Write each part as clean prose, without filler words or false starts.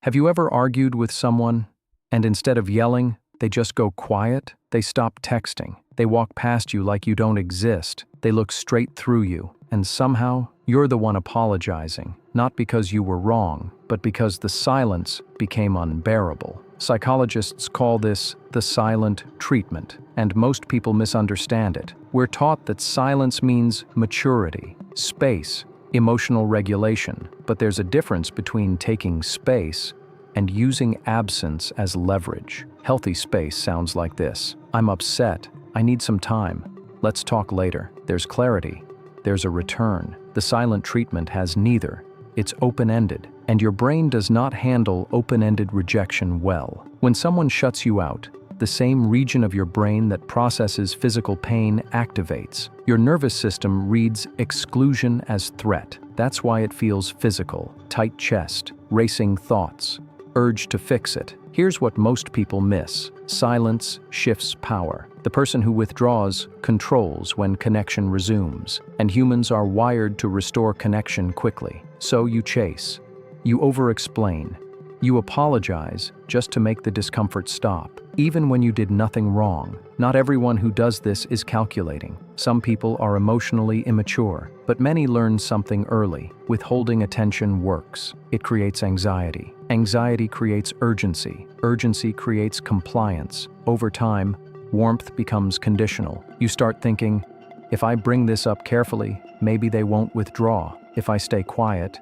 Have you ever argued with someone, and instead of yelling, they just go quiet? They stop texting. They walk past you like you don't exist. They look straight through you, and somehow, you're the one apologizing, not because you were wrong, but because the silence became unbearable. Psychologists call this the silent treatment, and most people misunderstand it. We're taught that silence means maturity, space, emotional regulation, but there's a difference between taking space and using absence as leverage. Healthy space sounds like this: I'm upset, I need some time, let's talk later. There's clarity, there's a return. The silent treatment has neither. It's open-ended, and your brain does not handle open-ended rejection well. When someone shuts you out, the same region of your brain that processes physical pain activates. Your nervous system reads exclusion as threat. That's why it feels physical: tight chest, racing thoughts, urge to fix it. Here's what most people miss: silence shifts power. The person who withdraws controls when connection resumes, and humans are wired to restore connection quickly. So you chase, you over-explain, you apologize just to make the discomfort stop, even when you did nothing wrong. Not everyone who does this is calculating. Some people are emotionally immature, but many learn something early. Withholding attention works. It creates anxiety. Anxiety creates urgency. Urgency creates compliance. Over time, warmth becomes conditional. You start thinking, if I bring this up carefully, maybe they won't withdraw. If I stay quiet,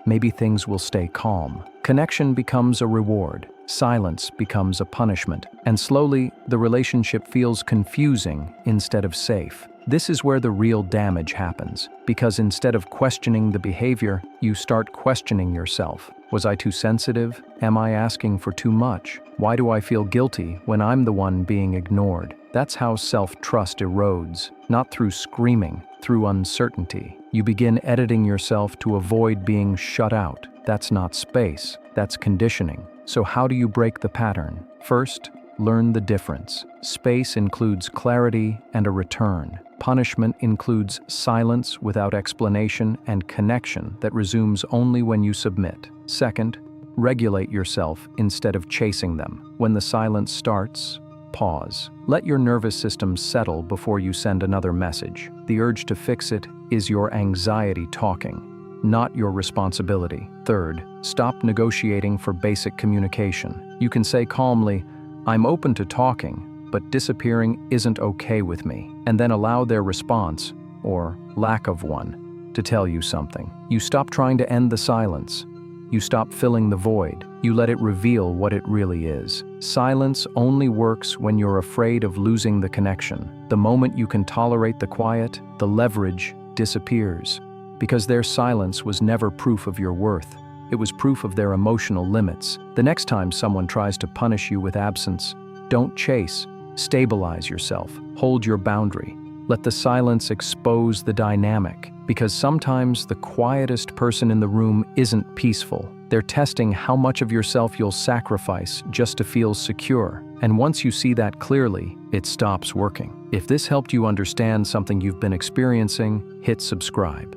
maybe things will stay calm. Connection becomes a reward. Silence becomes a punishment. And slowly, the relationship feels confusing instead of safe. This is where the real damage happens, because instead of questioning the behavior, you start questioning yourself. Was I too sensitive? Am I asking for too much? Why do I feel guilty when I'm the one being ignored? That's how self-trust erodes, not through screaming, through uncertainty. You begin editing yourself to avoid being shut out. That's not space, that's conditioning. So how do you break the pattern? First, learn the difference. Space includes clarity and a return. Punishment includes silence without explanation and connection that resumes only when you submit. Second, regulate yourself instead of chasing them. When the silence starts, pause. Let your nervous system settle before you send another message. The urge to fix it is your anxiety talking, not your responsibility. Third, stop negotiating for basic communication. You can say calmly, I'm open to talking, but disappearing isn't okay with me, and then allow their response, or lack of one, to tell you something. You stop trying to end the silence. You stop filling the void. You let it reveal what it really is. Silence only works when you're afraid of losing the connection. The moment you can tolerate the quiet, the leverage disappears, because their silence was never proof of your worth. It was proof of their emotional limits. The next time someone tries to punish you with absence, don't chase. Stabilize yourself. Hold your boundary. Let the silence expose the dynamic, because sometimes the quietest person in the room isn't peaceful. They're testing how much of yourself you'll sacrifice just to feel secure. And once you see that clearly, it stops working. If this helped you understand something you've been experiencing, hit subscribe.